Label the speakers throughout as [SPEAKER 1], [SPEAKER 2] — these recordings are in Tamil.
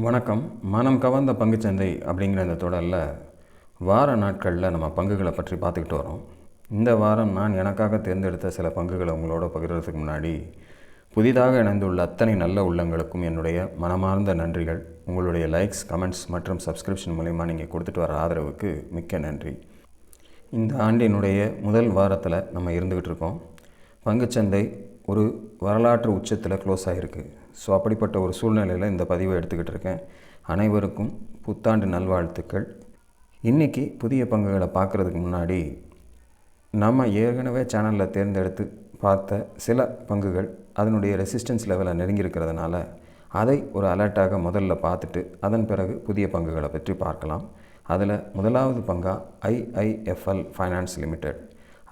[SPEAKER 1] வணக்கம். மனம் கவர்ந்த பங்குச்சந்தை அப்படிங்கிற இந்த தொடரில் வார நாட்களில் நம்ம பங்குகளை பற்றி பார்த்துக்கிட்டு வரோம். இந்த வாரம் நான் எனக்காக தேர்ந்தெடுத்த சில பங்குகளை உங்களோட பகிர்றதுக்கு முன்னாடி புதிதாக இணைந்துள்ள அத்தனை நல்ல உள்ளங்களுக்கும் என்னுடைய மனமார்ந்த நன்றிகள். உங்களுடைய லைக்ஸ், கமெண்ட்ஸ் மற்றும் சப்ஸ்கிரிப்ஷன் மூலிமா நீங்கள் கொடுத்துட்டு வர ஆதரவுக்கு மிக்க நன்றி. இந்த ஆண்டினுடைய முதல் வாரத்தில் நம்ம இருந்துக்கிட்டு இருக்கோம். பங்குச்சந்தை ஒரு வரலாற்று உச்சத்தில் க்ளோஸ் ஆகிருக்கு. ஸோ அப்படிப்பட்ட ஒரு சூழ்நிலையில் இந்த பதிவை எடுத்துக்கிட்டு இருக்கேன். அனைவருக்கும் புத்தாண்டு நல்வாழ்த்துக்கள். இன்றைக்கி புதிய பங்குகளை பார்க்குறதுக்கு முன்னாடி நம்ம ஏற்கனவே சேனலில் தேர்ந்தெடுத்து பார்த்த சில பங்குகள் அதனுடைய ரெசிஸ்டன்ஸ் லெவலை நெருங்கியிருக்கிறதுனால அதை ஒரு அலர்ட்டாக முதல்ல பார்த்துட்டு அதன் பிறகு புதிய பங்குகளை பற்றி பார்க்கலாம். அதில் முதலாவது பங்காக IIFL ஃபைனான்ஸ் லிமிடெட்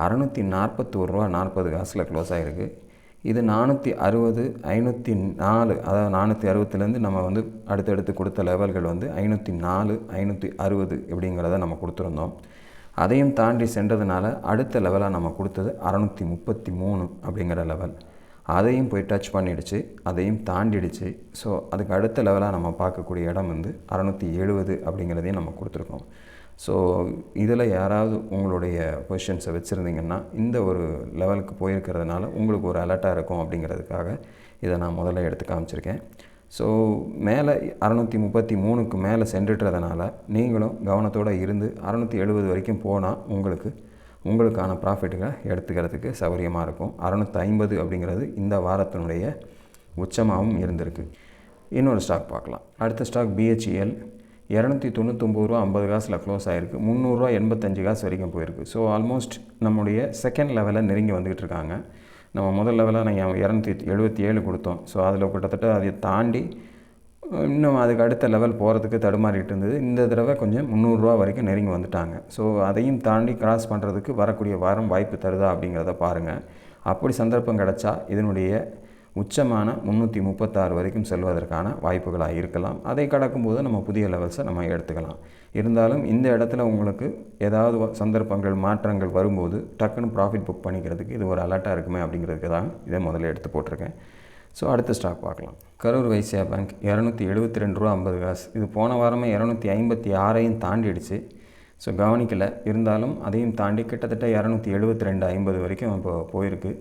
[SPEAKER 1] 641 ரூபா 40 காசில் க்ளோஸ் ஆகிருக்கு. இது 460, 504, அதாவது 460லேருந்து நம்ம அடுத்தடுத்து கொடுத்த லெவல்கள் 504, 560 இப்படிங்கிறத நம்ம கொடுத்துருந்தோம். அதையும் தாண்டி சென்றதுனால அடுத்த லெவலாக நம்ம கொடுத்தது 633 அப்படிங்கிற லெவல். அதையும் போய் டச் பண்ணிடுச்சு, அதையும் தாண்டிடுச்சு. ஸோ அதுக்கு அடுத்த லெவலாக நம்ம பார்க்கக்கூடிய இடம் 670 அப்படிங்கிறதையும் நம்ம கொடுத்துருக்கோம். ஸோ இதில் யாராவது உங்களுடைய பொசிஷன்ஸை வச்சுருந்தீங்கன்னா இந்த ஒரு லெவலுக்கு போயிருக்கிறதுனால உங்களுக்கு ஒரு அலர்ட்டாக இருக்கும் அப்படிங்கிறதுக்காக இதை நான் முதல்ல எடுத்து காமிச்சிருக்கேன். ஸோ மேலே 633க்கு மேலே சென்றுட்டுறதுனால நீங்களும் கவனத்தோடு இருந்து 670 வரைக்கும் போனால் உங்களுக்கான ப்ராஃபிட்டுகளை எடுத்துக்கிறதுக்கு சௌகரியமாக இருக்கும். 650 அப்படிங்கிறது இந்த வாரத்தினுடைய உச்சமாகவும் இருந்திருக்கு. இன்னொரு ஸ்டாக் பார்க்கலாம். அடுத்த ஸ்டாக் BHEL 299 ரூபா 50 காசில் க்ளோஸ் ஆகிருக்கு. 300 ரூபா 85 காசு வரைக்கும் போயிருக்கு. ஸோ ஆல்மோஸ்ட் நம்முடைய செகண்ட் லெவலில் நெருங்கி வந்துக்கிட்டு இருக்காங்க. நம்ம முதல் லெவலில் நாங்கள் 277 கொடுத்தோம். ஸோ அதில் கிட்டத்தட்ட அதை தாண்டி இன்னும் அதுக்கு அடுத்த லெவல் போகிறதுக்கு தடுமாறிட்டு இருந்தது. இந்த தடவை கொஞ்சம் 300 ரூபா வரைக்கும் நெருங்கி வந்துட்டாங்க. ஸோ அதையும் தாண்டி கிராஸ் பண்ணுறதுக்கு வரக்கூடிய வாரம் வாய்ப்பு தருதா அப்படிங்கிறத பாருங்கள். அப்படி சந்தர்ப்பம் கிடச்சா இதனுடைய உச்சமான 336 வரைக்கும் செல்வதற்கான வாய்ப்புகளாக இருக்கலாம். அதை கடக்கும்போது நம்ம புதிய லெவல்ஸை நம்ம எடுத்துக்கலாம். இருந்தாலும் இந்த இடத்துல உங்களுக்கு ஏதாவது சந்தர்ப்பங்கள் மாற்றங்கள் வரும்போது டக்குன்னு ப்ராஃபிட் புக் பண்ணிக்கிறதுக்கு இது ஒரு அலர்ட்டாக இருக்குமே அப்படிங்கிறதுக்கு தான் இதை முதல்ல எடுத்து போட்டிருக்கேன். ஸோ அடுத்த ஸ்டாக் பார்க்கலாம். கரூர் வைஸ்யா பேங்க் 272 ரூபா 50 காசு. இது போன வாரமே 256ஐயும் தாண்டிடுச்சு. ஸோ கவனிக்கலை. இருந்தாலும் அதையும் தாண்டி கிட்டத்தட்ட 272.50 வரைக்கும் இப்போ போயிருக்கு.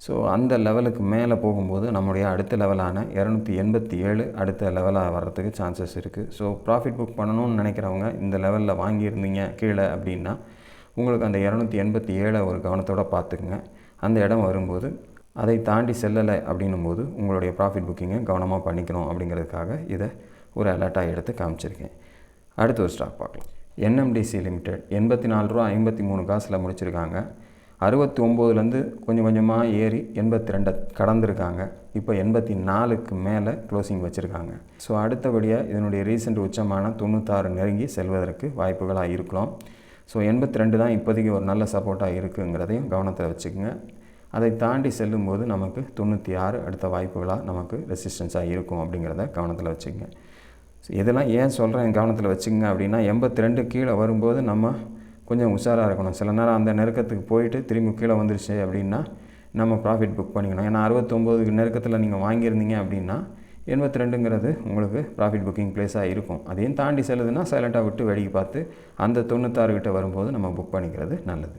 [SPEAKER 1] ஸோ அந்த லெவலுக்கு மேலே போகும்போது நம்முடைய அடுத்த லெவலான 287 அடுத்த லெவலாக வர்றதுக்கு சான்சஸ் இருக்குது. ஸோ ப்ராஃபிட் புக் பண்ணணும்னு நினைக்கிறவங்க இந்த லெவலில் வாங்கியிருந்தீங்க கீழே அப்படின்னா உங்களுக்கு அந்த 287 ஒரு கவனத்தோடு பார்த்துக்குங்க. அந்த இடம் வரும்போது அதை தாண்டி செல்லலை அப்படின்னும்போது உங்களுடைய ப்ராஃபிட் புக்கிங்கை கவனமாக பண்ணிக்கணும் அப்படிங்கிறதுக்காக இதை ஒரு அலர்ட்டாக எடுத்து காமிச்சிருக்கேன். அடுத்த ஒரு ஸ்டாக் பார்க்கலாம். NMDC லிமிடெட் 84 ரூபா 53 காசில் முடிச்சிருக்காங்க. 69லேருந்து கொஞ்சம் கொஞ்சமாக ஏறி 82 கடந்திருக்காங்க. இப்போ 84க்கு மேலே க்ளோசிங் வச்சுருக்காங்க. ஸோ அடுத்தபடியாக இதனுடைய ரீசெண்ட் உச்சமான 96 நெருங்கி செல்வதற்கு வாய்ப்புகளாக இருக்கலாம். ஸோ 82 தான் இப்போதைக்கு ஒரு நல்ல சப்போர்ட்டாக இருக்குங்கிறதையும் கவனத்தில் வச்சுக்கோங்க. அதை தாண்டி செல்லும்போது நமக்கு 96 அடுத்த வாய்ப்புகளாக நமக்கு ரெசிஸ்டன்ஸாக இருக்கும் அப்படிங்கிறத கவனத்தில் வச்சுக்கோங்க. ஸோ இதெல்லாம் ஏன் சொல்கிறேன் கவனத்தில் வச்சுக்கோங்க அப்படின்னா 82 கீழே வரும்போது நம்ம கொஞ்சம் உஷாராக இருக்கணும். சில நேரம் அந்த நெருக்கத்துக்கு போயிட்டு திரும்பி கீழே வந்துருச்சு அப்படின்னா நம்ம ப்ராஃபிட் புக் பண்ணிக்கணும். ஏன்னா 69 நெருக்கத்தில் நீங்கள் வாங்கியிருந்தீங்க அப்படின்னா 82ங்கிறது உங்களுக்கு ப்ராஃபிட் புக்கிங் ப்ளேஸாக இருக்கும். அதையும் தாண்டி செல்லுதுன்னா சைலண்ட்டாக விட்டு வேடிக்கை பார்த்து அந்த 96 கிட்ட வரும்போது நம்ம புக் பண்ணிக்கிறது நல்லது.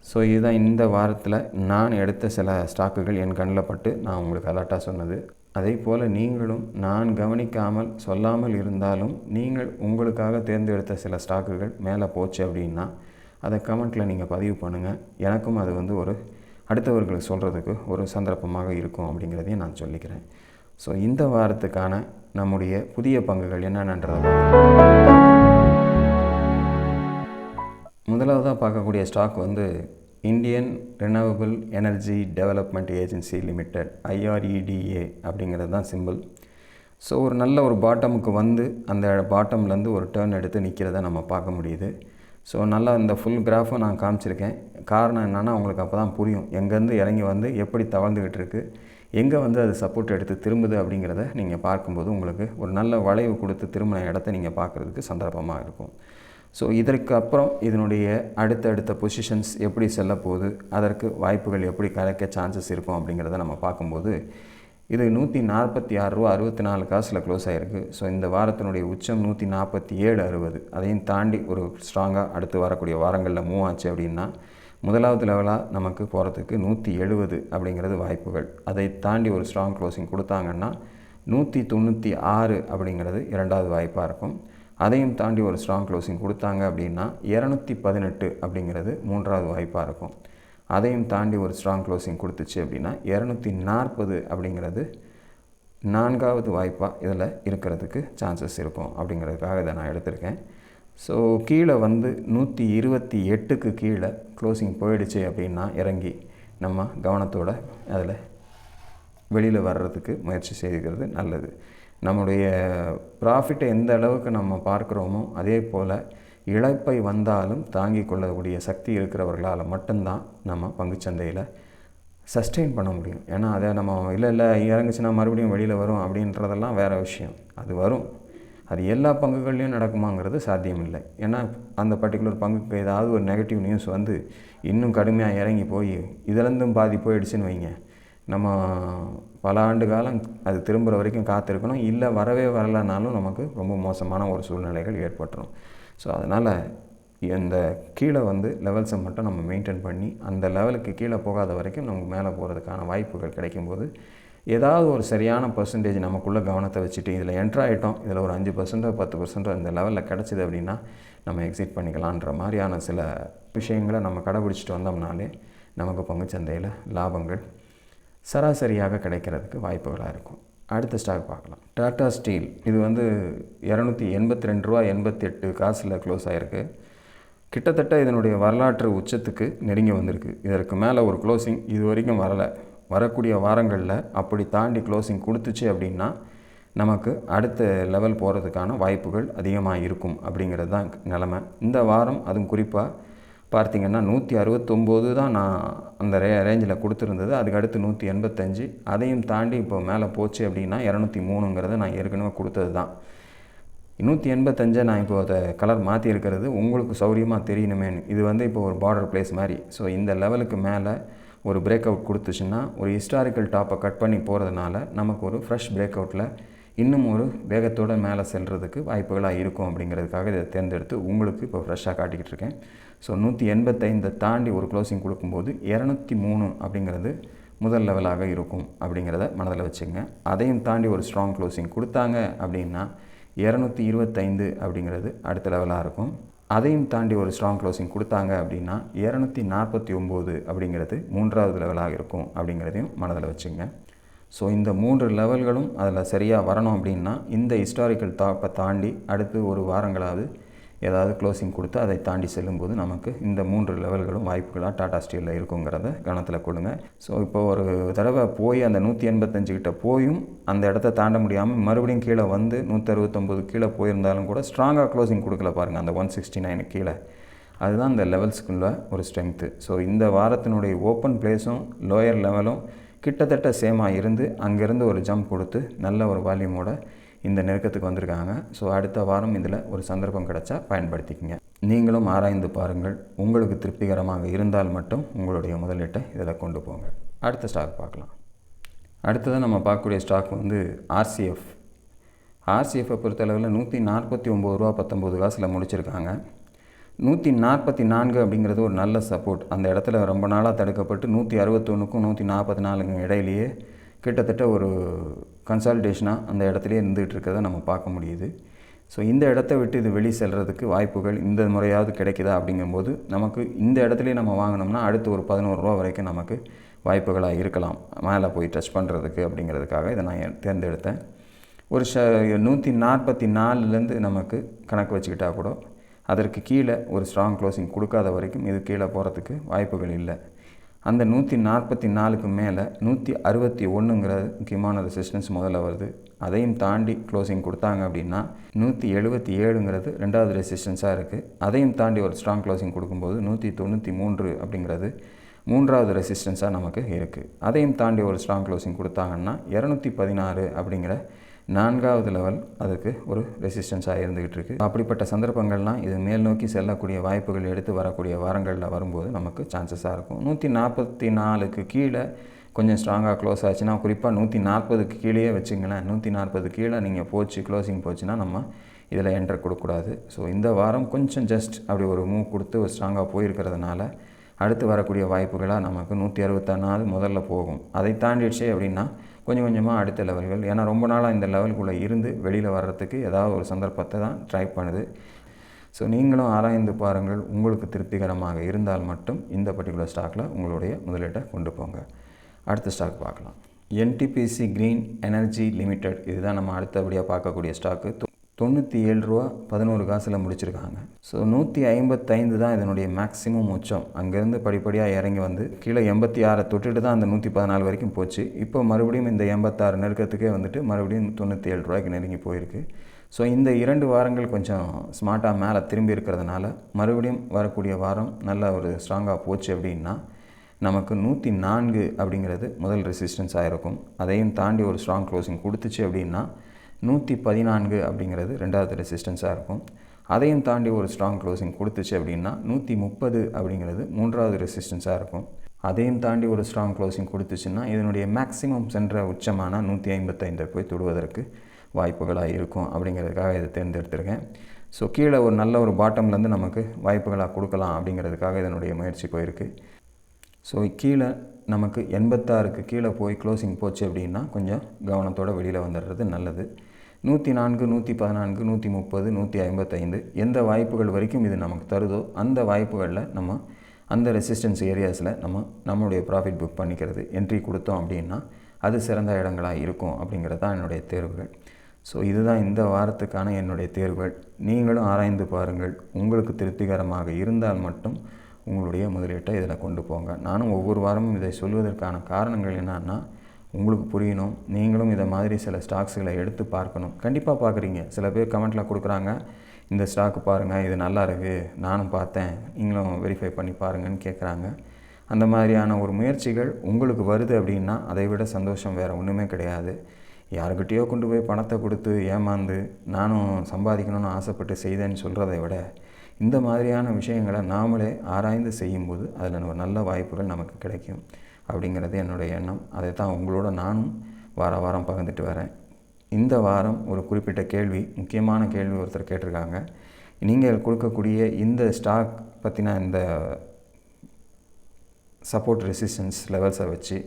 [SPEAKER 1] ஸோ இதுதான் இந்த வாரத்தில் நான் எடுத்த சில ஸ்டாக்குகள் என் கண்ணில் பட்டு நான் உங்களுக்கு அலர்ட்டாக சொன்னது. அதே போல் நீங்களும் நான் கவனிக்காமல் சொல்லாமல் இருந்தாலும் நீங்கள் உங்களுக்காக தேர்ந்தெடுத்த சில ஸ்டாக்குகள் மேலே போச்சு அப்படின்னா அதை கமெண்ட்டில் நீங்கள் பதிவு பண்ணுங்கள். எனக்கும் அது ஒரு அடுத்தவர்களுக்கு சொல்கிறதுக்கு ஒரு சந்தர்ப்பமாக இருக்கும் அப்படிங்கிறதையும் நான் சொல்லிக்கிறேன். ஸோ இந்த வாரத்துக்கான நம்முடைய புதிய பங்குகள் என்னென்னன்றதை முதலாவதாக பார்க்கக்கூடிய stock Indian renewable energy development agency limited IREDA அப்படிங்கிறது தான் சிம்பிள். ஸோ ஒரு நல்ல ஒரு பாட்டமுக்கு அந்த பாட்டம்லேருந்து ஒரு டேர்ன் எடுத்து நிற்கிறத நம்ம பார்க்க முடியுது. ஸோ நல்லா இந்த ஃபுல் கிராஃபும் நான் காமிச்சிருக்கேன். காரணம் என்னென்னா உங்களுக்கு அப்போ தான் புரியும் எங்கேருந்து இறங்கி எப்படி தவழ்ந்துக்கிட்டு இருக்குது, எங்கே அது சப்போர்ட் எடுத்து திரும்புது அப்படிங்கிறத நீங்கள் பார்க்கும்போது உங்களுக்கு ஒரு நல்ல வளைவு கொடுத்து திரும்பின இடத்த நீங்கள் பார்க்குறதுக்கு சந்தர்ப்பமாக இருக்கும். ஸோ இதற்கு அப்புறம் இதனுடைய அடுத்தடுத்த பொசிஷன்ஸ் எப்படி செல்ல போகுது, அதற்கு வாய்ப்புகள் எப்படி கிடைக்க சான்சஸ் இருக்கும் அப்படிங்கிறத நம்ம பார்க்கும்போது இது $146.64 க்ளோஸ் ஆகிருக்கு. ஸோ இந்த வாரத்தினுடைய உச்சம் 147.60. அதையும் தாண்டி ஒரு ஸ்ட்ராங்காக அடுத்து வரக்கூடிய வாரங்களில் மூவ் ஆச்சு அப்படின்னா முதலாவது லெவலாக நமக்கு போகிறதுக்கு 170 அப்படிங்கிறது வாய்ப்புகள். அதை தாண்டி ஒரு ஸ்ட்ராங் க்ளோசிங் கொடுத்தாங்கன்னா 196 அப்படிங்கிறது இரண்டாவது வாய்ப்பாக இருக்கும். அதையும் தாண்டி ஒரு ஸ்ட்ராங் க்ளோசிங் கொடுத்தாங்க அப்படின்னா 218 அப்படிங்கிறது மூன்றாவது வாய்ப்பாக இருக்கும். அதையும் தாண்டி ஒரு ஸ்ட்ராங் க்ளோசிங் கொடுத்துச்சு அப்படின்னா 240 அப்படிங்கிறது நான்காவது வாய்ப்பாக இதில் இருக்கிறதுக்கு சான்சஸ் இருக்கும் அப்படிங்கிறதுக்காக இதை நான் எடுத்திருக்கேன். ஸோ கீழே 128க்கு கீழே க்ளோசிங் போயிடுச்சு அப்படின்னா இறங்கி நம்ம கவனத்தோடு அதில் வெளியில் வர்றதுக்கு முயற்சி செய்கிறது நல்லது. நம்முடைய ப்ராஃபிட்டை எந்த அளவுக்கு நம்ம பார்க்குறோமோ அதே போல் இழப்பை வந்தாலும் தாங்கிக் கொள்ளக்கூடிய சக்தி இருக்கிறவர்களால் மட்டும்தான் நம்ம பங்குச்சந்தையில் சஸ்டெயின் பண்ண முடியும். ஏன்னா அதை நம்ம இல்லை இறங்குச்சுன்னா மறுபடியும் வெளியில் வரும் அப்படின்றதெல்லாம் வேறு விஷயம். அது வரும், அது எல்லா பங்குகள்லையும் நடக்குமாங்கிறது சாத்தியமில்லை. ஏன்னா அந்த பர்டிகுலர் பங்குக்கு ஏதாவது ஒரு நெகட்டிவ் நியூஸ் வந்து இன்னும் கடுமையாக இறங்கி போய் இதிலேருந்தும் பாதி போயிடுச்சுன்னு வைங்க, நம்ம பல ஆண்டு காலம் அது திரும்புகிற வரைக்கும் காத்திருக்கணும். இல்லை வரவே வரலைனாலும் நமக்கு ரொம்ப மோசமான ஒரு சூழ்நிலைகள் ஏற்பட்டுரும். ஸோ அதனால் இந்த கீழே லெவல்ஸை மட்டும் நம்ம மெயின்டைன் பண்ணி அந்த லெவலுக்கு கீழே போகாத வரைக்கும் நமக்கு மேலே போகிறதுக்கான வாய்ப்புகள் கிடைக்கும்போது ஏதாவது ஒரு சரியான பர்சன்டேஜ் நமக்குள்ளே கவனத்தை வச்சுட்டு இதில் என்ட்ராயிட்டோம், இதில் ஒரு 5% 10% அந்த லெவலில் கிடச்சிது அப்படின்னா நம்ம எக்ஸிட் பண்ணிக்கலான்ற மாதிரியான சில விஷயங்களை நம்ம கடைபிடிச்சிட்டு வந்தோம்னாலே நமக்கு பங்குச்சந்தையில் லாபங்கள் சராசரியாக கிடைக்கிறதுக்கு வாய்ப்புகளாக இருக்கும். அடுத்த ஸ்டாக் பார்க்கலாம். டாடா ஸ்டீல். இது $282.88 க்ளோஸ் ஆகிருக்கு. கிட்டத்தட்ட இதனுடைய வரலாற்று உச்சத்துக்கு நெருங்கி வந்திருக்கு. இதற்கு மேலே ஒரு க்ளோசிங் இது வரைக்கும் வரலை. வரக்கூடிய வாரங்களில் அப்படி தாண்டி க்ளோசிங் கொடுத்துச்சு அப்படின்னா நமக்கு அடுத்த லெவல் போகிறதுக்கான வாய்ப்புகள் அதிகமாக இருக்கும் அப்படிங்கிறது தான் நிலமை. இந்த வாரம் அதுவும் குறிப்பாக பார்த்திங்கன்னா 169 தான் நான் அந்த ரேஞ்சில் கொடுத்துருந்தது. அதுக்கு அடுத்து 185, அதையும் தாண்டி இப்போ மேலே போச்சு அப்படின்னா 203ங்கிறத நான் ஏற்கனவே கொடுத்தது தான். 185 நான் இப்போ அதை கலர் மாற்றிருக்கிறது உங்களுக்கு சௌரியமாக தெரியணுமேனு. இது இப்போ ஒரு பார்டர் பிளேஸ் மாதிரி. ஸோ இந்த லெவலுக்கு மேலே ஒரு பிரேக் அவுட் கொடுத்துச்சுன்னா ஒரு ஹிஸ்டாரிக்கல் டாப்பை கட் பண்ணி போகிறதுனால நமக்கு ஒரு ஃப்ரெஷ் பிரேக் அவுட்டில் இன்னும் ஒரு வேகத்தோடு மேலே செல்கிறதுக்கு வாய்ப்புகளாக இருக்கும் அப்படிங்கிறதுக்காக இதை தேர்ந்தெடுத்து உங்களுக்கு இப்போ ஃப்ரெஷ்ஷாக காட்டிக்கிட்டு இருக்கேன். ஸோ 185 தாண்டி ஒரு க்ளோசிங் கொடுக்கும்போது 203 அப்படிங்கிறது முதல் லெவலாக இருக்கும் அப்படிங்கிறத மனதில் வச்சுங்க. அதையும் தாண்டி ஒரு ஸ்ட்ராங் க்ளோசிங் கொடுத்தாங்க அப்படின்னா 225 அப்படிங்கிறது அடுத்த லெவலாக இருக்கும். அதையும் தாண்டி ஒரு ஸ்ட்ராங் க்ளோசிங் கொடுத்தாங்க அப்படின்னா 249 அப்படிங்கிறது மூன்றாவது லெவலாக இருக்கும் அப்படிங்கிறதையும் மனதில் வச்சுங்க. ஸோ இந்த 3 லெவல்களும் அதில் சரியாக வரணும் அப்படின்னா இந்த ஹிஸ்டாரிக்கல் டாப்பை தாண்டி அடுத்து ஒரு வாரங்களாவது ஏதாவது க்ளோசிங் கொடுத்து அதை தாண்டி செல்லும்போது நமக்கு இந்த 3 லெவல்களும் வாய்ப்புகளாக டாடா ஸ்டீலில் இருக்குங்கிறத கவனத்தில் கொள்ளுங்க. ஸோ இப்போ ஒரு தடவை போய் அந்த 185 கிட்ட போயும் அந்த இடத்த தாண்ட முடியாமல் மறுபடியும் கீழே 169 கீழே போயிருந்தாலும் கூட ஸ்ட்ராங்காக க்ளோசிங் கொடுக்கல பாருங்கள், அந்த 169 கீழே. அதுதான் இந்த லெவல்ஸ்க்குள்ள ஒரு ஸ்ட்ரென்த்து. ஸோ இந்த வாரத்தினுடைய ஓப்பன் பிளேஸும் லோயர் லெவலும் கிட்டத்தட்ட சேமாக இருந்து அங்கேருந்து ஒரு ஜம்ப் கொடுத்து நல்ல ஒரு வால்யூமோட இந்த நெருக்கத்துக்கு வந்திருக்காங்க. ஸோ அடுத்த வாரம் இதில் ஒரு சந்தர்ப்பம் கிடச்சா பயன்படுத்திக்கங்க. நீங்களும் ஆராய்ந்து பாருங்கள். உங்களுக்கு திருப்திகரமாக இருந்தால் மட்டும் உங்களுடைய முதலீட்டை இதில் கொண்டு போங்க. அடுத்த ஸ்டாக் பார்க்கலாம். அடுத்ததாக நம்ம பார்க்கக்கூடிய ஸ்டாக் ஆர்சிஎஃப். ஆர்சிஎஃப்பை பொறுத்தளவில் $149.19 முடிச்சிருக்காங்க. 144 அப்படிங்கிறது ஒரு நல்ல சப்போர்ட். அந்த இடத்துல ரொம்ப நாளாக தடுக்கப்பட்டு 161க்கும் 144க்கும் இடையிலேயே கிட்டத்தட்ட ஒரு கன்சால்டேஷனாக அந்த இடத்துலையே இருந்துகிட்டு இருக்கிறத நம்ம பார்க்க முடியுது. ஸோ இந்த இடத்த விட்டு இது வெளியே செல்கிறதுக்கு வாய்ப்புகள் இந்த முறையாவது கிடைக்குதா அப்படிங்கும்போது நமக்கு இந்த இடத்துலையே நம்ம வாங்கினோம்னா அடுத்து ஒரு $11 வரைக்கும் நமக்கு வாய்ப்புகளாக இருக்கலாம் மேலே போய் டச் பண்ணுறதுக்கு அப்படிங்கிறதுக்காக இதை நான் தேர்ந்தெடுத்தேன். ஒரு 144லேருந்து நமக்கு கணக்கு வச்சுக்கிட்டால் கூட அதற்கு கீழே ஒரு ஸ்ட்ராங் க்ளோசிங் கொடுக்காத வரைக்கும் இது கீழே போகிறதுக்கு வாய்ப்புகள் இல்லை. அந்த 144க்கு மேலே 161ங்கிற முக்கியமான ரெசிஸ்டன்ஸ் முதல்ல வருது. அதையும் தாண்டி க்ளோசிங் கொடுத்தாங்க அப்படின்னா 177ங்கிறது ரெண்டாவது ரெசிஸ்டன்ஸாக இருக்குது. அதையும் தாண்டி ஒரு ஸ்ட்ராங் க்ளோசிங் கொடுக்கும்போது 193 அப்படிங்கிறது மூன்றாவது ரெசிஸ்டன்ஸாக நமக்கு இருக்குது. அதையும் தாண்டி ஒரு ஸ்ட்ராங் க்ளோசிங் கொடுத்தாங்கன்னா 216 அப்படிங்கிற நான்காவது லெவல் அதுக்கு ஒரு ரெசிஸ்டன்ஸாக இருந்துக்கிட்டு இருக்குது. அப்படிப்பட்ட சந்தர்ப்பங்கள்லாம் இது மேல் நோக்கி செல்லக்கூடிய வாய்ப்புகள் எடுத்து வரக்கூடிய வாரங்களில் வரும்போது நமக்கு சான்சஸாக இருக்கும். 144க்கு கீழே கொஞ்சம் ஸ்ட்ராங்காக க்ளோஸ் ஆச்சுன்னா, குறிப்பாக 140க்கு கீழேயே வச்சுங்களேன். 140 கீழே நீங்கள் போச்சு, க்ளோசிங் போச்சுன்னா நம்ம இதில் என்டர் கொடுக்கக்கூடாது. ஸோ இந்த வாரம் கொஞ்சம் ஜஸ்ட் அப்படி ஒரு மூவ் கொடுத்து ஒரு ஸ்ட்ராங்காக போயிருக்கிறதுனால அடுத்து வரக்கூடிய வாய்ப்புகளாக நமக்கு 164 முதல்ல போகும். அதை தாண்டிடுச்சு அப்படின்னா கொஞ்சம் கொஞ்சமாக அடுத்த லெவல்கள், ஏன்னா ரொம்ப நாளாக இந்த லெவலுக்குள்ளே இருந்து வெளியில் வர்றதுக்கு ஏதாவது ஒரு சந்தர்ப்பத்தை தான் ட்ரை பண்ணுது. ஸோ நீங்களும் ஆராய்ந்து பாருங்கள். உங்களுக்கு திருப்திகரமாக இருந்தால் மட்டும் இந்த பர்டிகுலர் ஸ்டாக்கில் உங்களுடைய முதலீட்டை கொண்டு போங்க. அடுத்த ஸ்டாக் பார்க்கலாம். NTPC green energy limited. இதுதான் நம்ம அடுத்தபடியாக பார்க்கக்கூடிய ஸ்டாக்கு. 97 ரூபா 11 காசில் முடிச்சிருக்காங்க. ஸோ 155 தான் இதனுடைய மேக்ஸிமம் உச்சம். அங்கேருந்து படிப்படியாக இறங்கி வந்து கீழே 86 தொட்டுட்டு தான் அந்த 114 வரைக்கும் போச்சு. இப்போ மறுபடியும் இந்த 86 நெருக்கத்துக்கே வந்துட்டு மறுபடியும் 97 ரூபாய்க்கு நெருங்கி போயிருக்கு. ஸோ இந்த 2 வாரங்கள் கொஞ்சம் ஸ்மார்ட்டாக மேலே திரும்பி இருக்கிறதுனால மறுபடியும் வரக்கூடிய வாரம் நல்ல ஒரு ஸ்ட்ராங்காக போச்சு அப்படின்னா நமக்கு 104 அப்படிங்கிறது முதல் ரெசிஸ்டன்ஸாக இருக்கும். அதையும் தாண்டி ஒரு ஸ்ட்ராங் க்ளோசிங் கொடுத்துச்சு அப்படின்னா 114 அப்படிங்கிறது ரெண்டாவது ரெசிஸ்டன்ஸாக இருக்கும். அதையும் தாண்டி ஒரு ஸ்ட்ராங் க்ளோசிங் கொடுத்துச்சு அப்படின்னா 130 அப்படிங்கிறது மூன்றாவது ரெசிஸ்டன்ஸாக இருக்கும். அதையும் தாண்டி ஒரு ஸ்ட்ராங் க்ளோசிங் கொடுத்துச்சுன்னா இதனுடைய மேக்ஸிமம் சென்ற உச்சமான 155 போய் தொடுவதற்கு வாய்ப்புகளாக இருக்கும். அப்படிங்கிறதுக்காக இதை தேர்ந்தெடுத்திருக்கேன். ஸோ கீழே ஒரு நல்ல ஒரு பாட்டம்லேருந்து நமக்கு வாய்ப்புகளாக கொடுக்கலாம் அப்படிங்கிறதுக்காக இதனுடைய முயற்சி போயிருக்கு. ஸோ கீழே நமக்கு 86க்கு கீழே போய் க்ளோசிங் போச்சு அப்படின்னா கொஞ்சம் கவனத்தோடு வெளியில் வந்துடுறது நல்லது. 104, 114, 130, 155 எந்த வாய்ப்புகள் வரைக்கும் இது நமக்கு தருதோ அந்த வாய்ப்புகளில் நம்ம அந்த ரெசிஸ்டன்ஸ் ஏரியாஸில் நம்மளுடைய ப்ராஃபிட் புக் பண்ணிக்கிறது, என்ட்ரி கொடுத்தோம் அப்படின்னா அது சிறந்த இடங்களாக இருக்கும். அப்படிங்கிறது தான் என்னுடைய தேர்வுகள். ஸோ இதுதான் இந்த வாரத்துக்கான என்னுடைய தேர்வுகள். நீங்களும் ஆராய்ந்து பாருங்கள். உங்களுக்கு திருப்திகரமாக இருந்தால் மட்டும் உங்களுடைய முதலீட்டை இதில் கொண்டு போங்க. நானும் ஒவ்வொரு வாரமும் இதை சொல்வதற்கான காரணங்கள் என்னன்னா உங்களுக்கு புரியணும். நீங்களும் இதை மாதிரி சில ஸ்டாக்ஸுகளை எடுத்து பார்க்கணும். கண்டிப்பாக பார்க்குறீங்க. சில பேர் கமெண்ட்டில் கொடுக்குறாங்க, இந்த ஸ்டாக்கு பாருங்கள், இது நல்லா இருக்குது, நானும் பார்த்தேன், நீங்களும் வெரிஃபை பண்ணி பாருங்கன்னு கேட்குறாங்க. அந்த மாதிரியான ஒரு முயற்சிகள் உங்களுக்கு வருது அப்படின்னா அதை விட சந்தோஷம் வேறு ஒன்றுமே கிடையாது. யாருக்கிட்டேயோ கொண்டு போய் பணத்தை கொடுத்து ஏமாந்து நானும் சம்பாதிக்கணும்னு ஆசைப்பட்டு செய்தேன்னு சொல்கிறதை விட இந்த மாதிரியான விஷயங்களை நாமளே ஆராய்ந்து செய்யும்போது அதில் ஒரு நல்ல வாய்ப்புகள் நமக்கு கிடைக்கும். அப்படிங்கிறது என்னுடைய எண்ணம். அதை தான் உங்களோட நானும் வாரம் பகிர்ந்துட்டு வரேன். இந்த வாரம் ஒரு குறிப்பிட்ட கேள்வி, முக்கியமான கேள்வி ஒருத்தர் கேட்டிருக்காங்க. நீங்கள் கொடுக்கக்கூடிய இந்த ஸ்டாக் பற்றின இந்த சப்போர்ட் ரெசிஸ்டன்ஸ் லெவல்ஸை வச்சு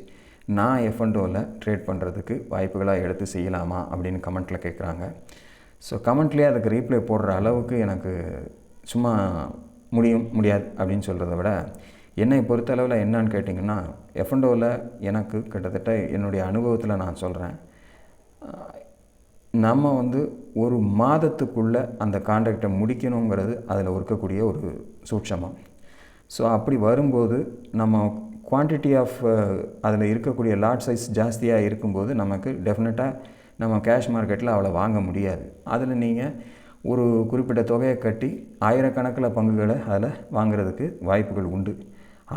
[SPEAKER 1] நான் F&Oவில் ட்ரேட் பண்ணுறதுக்கு வாய்ப்புகளாக எடுத்து செய்யலாமா அப்படின்னு கமெண்ட்டில் கேட்குறாங்க. ஸோ கமெண்ட்லேயே அதுக்கு ரீப்ளை போடுற அளவுக்கு எனக்கு சும்மா முடியாது அப்படின்னு சொல்கிறத விட என்னை பொறுத்தளவில் என்னன்னு கேட்டிங்கன்னா, F&Oவில் எனக்கு கிட்டத்தட்ட என்னுடைய அனுபவத்தில் நான் சொல்கிறேன், நம்ம ஒரு மாதத்துக்குள்ளே அந்த கான்ட்ராக்டை முடிக்கணுங்கிறது அதில் இருக்கக்கூடிய ஒரு சூட்சமம். ஸோ அப்படி வரும்போது நம்ம குவான்டிட்டி ஆஃப் அதில் இருக்கக்கூடிய லாட் சைஸ் ஜாஸ்தியாக இருக்கும்போது நமக்கு டெஃபினட்டாக நம்ம கேஷ் மார்க்கெட்டில் அவளை வாங்க முடியாது. அதில் நீங்கள் ஒரு குறிப்பிட்ட தொகையை கட்டி ஆயிரக்கணக்கில் பங்குகளை அதில் வாங்கிறதுக்கு வாய்ப்புகள் உண்டு.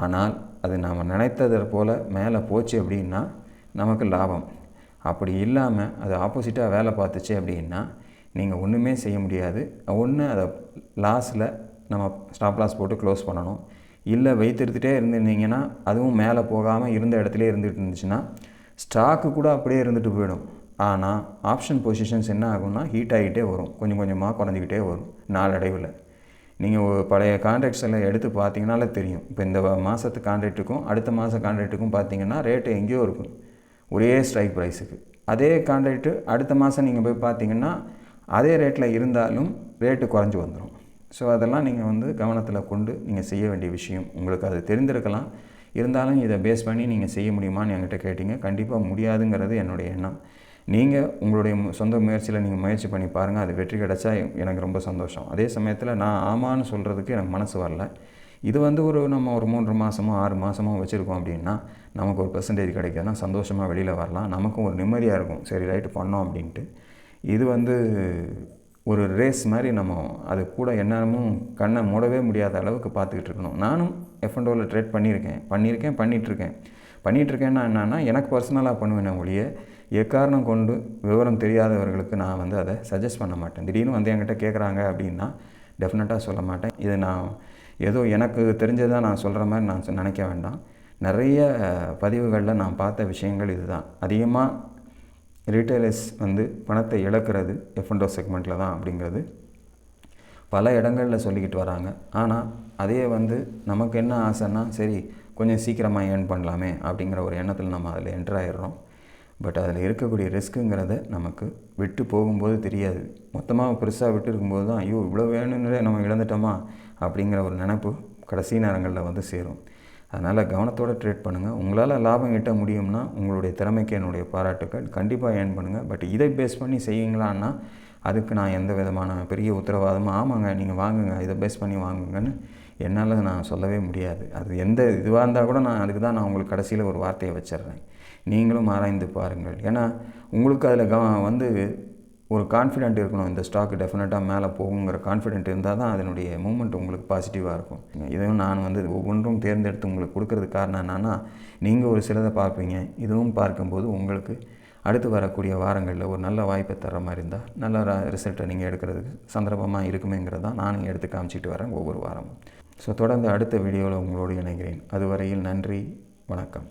[SPEAKER 1] ஆனால் அது நாம் நினைத்ததை போல் மேலே போச்சு அப்படின்னா நமக்கு லாபம். அப்படி இல்லாமல் அது ஆப்போசிட்டாக வேலை பார்த்துச்சு அப்படின்னா நீங்கள் ஒன்றுமே செய்ய முடியாது. ஒன்று அதை லாஸில் நம்ம ஸ்டாப் லாஸ் போட்டு க்ளோஸ் பண்ணணும். இல்லை வைத்திருந்துகிட்டே இருந்திருந்தீங்கன்னா அதுவும் மேலே போகாமல் இருந்த இடத்துல இருந்துகிட்டு இருந்துச்சுன்னா ஸ்டாக்கு கூட அப்படியே இருந்துட்டு போயிடும். ஆனால் ஆப்ஷன் பொசிஷன்ஸ் என்ன ஆகும்னா ஹீட் ஆகிட்டே வரும், கொஞ்சம் கொஞ்சமாக குறைஞ்சிக்கிட்டே வரும் நாளடைவில். நீங்கள் பழைய கான்ட்ராக்ட்ஸ் எல்லாம் எடுத்து பார்த்தீங்கன்னாலே தெரியும். இப்போ இந்த மாதத்து கான்ட்ராக்ட்டுக்கும் அடுத்த மாத கான்ட்ராக்ட்டுக்கும் பார்த்தீங்கன்னா ரேட்டு எங்கேயோ இருக்கும், ஒரே ஸ்ட்ரைக் ப்ரைஸுக்கு. அதே கான்ட்ராக்ட்டு அடுத்த மாதம் நீங்கள் போய் பார்த்தீங்கன்னா அதே ரேட்டில் இருந்தாலும் ரேட்டு குறைஞ்சி வந்துடும். ஸோ அதெல்லாம் நீங்கள் கவனத்தில் கொண்டு நீங்கள் செய்ய வேண்டிய விஷயம். உங்களுக்கு அது தெரிந்திருக்கலாம், இருந்தாலும் இதை பேஸ் பண்ணி நீங்கள் செய்ய முடியுமான்னு என்கிட்ட கேட்டிங்க. கண்டிப்பாக முடியாதுங்கிறது என்னுடைய எண்ணம். நீங்கள் உங்களுடைய சொந்த முயற்சியில் நீங்கள் முயற்சி பண்ணி பாருங்கள். அது வெற்றி கிடைச்சா எனக்கு ரொம்ப சந்தோஷம். அதே சமயத்தில் நான் ஆமான்னு சொல்கிறதுக்கு எனக்கு மனசு வரல. இது நம்ம ஒரு 3 மாதமோ 6 மாதமோ வச்சுருக்கோம் அப்படின்னா நமக்கு ஒரு பெர்சன்டேஜ் கிடைக்காதுன்னா சந்தோஷமாக வெளியில் வரலாம். நமக்கும் ஒரு நிம்மதியாக இருக்கும், சரி ரைட்டு பண்ணோம் அப்படின்ட்டு. இது ஒரு ரேஸ் மாதிரி நம்ம அது கூட என்னமும் கண்ணை மூடவே முடியாத அளவுக்கு பார்த்துக்கிட்டு இருக்கணும். நானும் F&Oவில் ட்ரேட் பண்ணிகிட்ருக்கேன்னா என்னென்னா எனக்கு பர்சனலாக பண்ணுவேன் ஒழிய எக்காரணம் கொண்டு விவரம் தெரியாதவர்களுக்கு நான் அதை சஜஸ்ட் பண்ண மாட்டேன். திடீர்னு என்கிட்ட கேட்குறாங்க அப்படின்னா டெஃபினட்டாக சொல்ல மாட்டேன். இது நான் ஏதோ எனக்கு தெரிஞ்சதாக நான் சொல்கிற மாதிரி நான் நினைக்க வேண்டாம். நிறைய பதிவுகளில் நான் பார்த்த விஷயங்கள் இதுதான். அதிகமாக ரீட்டைலர்ஸ் பணத்தை இழக்கிறது F&O செக்மெண்ட்டில் தான் அப்படிங்கிறது பல இடங்களில் சொல்லிக்கிட்டு வராங்க. ஆனால் அதே நமக்கு என்ன ஆசைன்னா, சரி கொஞ்சம் சீக்கிரமாக ஏர்ன் பண்ணலாமே அப்படிங்கிற ஒரு எண்ணத்தில் நம்ம அதில் என்டர் ஆகிடுறோம். பட் அதில் இருக்கக்கூடிய ரிஸ்க்குங்கிறத நமக்கு விட்டு போகும்போது தெரியாது. மொத்தமாக பெருசாக விட்டு இருக்கும்போது தான் ஐயோ இவ்வளோ வேணும்னே நம்ம இழந்துட்டோமா அப்படிங்கிற ஒரு நினைப்பு கடைசி நேரங்களில் சேரும். அதனால் கவனத்தோடு ட்ரேட் பண்ணுங்கள். உங்களால் லாபம் ஈட்ட முடியும்னா உங்களுடைய திறமைக்கு என்னுடைய பாராட்டுக்கள். கண்டிப்பாக ஏர்ன் பண்ணுங்கள். பட் இதை பேஸ் பண்ணி செய்வீங்களான்னா அதுக்கு நான் எந்த விதமான பெரிய உத்தரவாதமும் ஆமாங்க நீங்கள் வாங்குங்க, இதை பேஸ் பண்ணி வாங்குங்கன்னு என்னால் நான் சொல்லவே முடியாது. அது எந்த இதுவாக இருந்தால் கூட அதுக்கு தான் நான் உங்களுக்கு கடைசியில் ஒரு வார்த்தையை வச்சிடுறேன். நீங்களும் ஆராய்ந்து பாருங்கள். ஏன்னா உங்களுக்கு அதில் ஒரு கான்ஃபிடென்ட் இருக்கணும். இந்த ஸ்டாக்கு டெஃபினட்டாக மேலே போகுங்கிற கான்ஃபிடென்ட் இருந்தால் தான் அதனுடைய மூமெண்ட் உங்களுக்கு பாசிட்டிவாக இருக்கும். இதுவும் நான் ஒவ்வொன்றும் தேர்ந்தெடுத்து உங்களுக்கு கொடுக்கறதுக்கு காரணம் என்னென்னா, நீங்கள் ஒரு சிலதை பார்ப்பீங்க. இதுவும் பார்க்கும்போது உங்களுக்கு அடுத்து வரக்கூடிய வாரங்களில் ஒரு நல்ல வாய்ப்பை தர மாதிரி இருந்தால் நல்ல ரிசல்ட்டை நீங்கள் எடுக்கிறதுக்கு சந்தர்ப்பமாக இருக்குமேங்கிறது தான் நானும் எடுத்து காமிச்சிட்டு வரேன் ஒவ்வொரு வாரமும். ஸோ தொடர்ந்து அடுத்த வீடியோவில் உங்களோடு இணைகிறேன். அதுவரையில் நன்றி, வணக்கம்.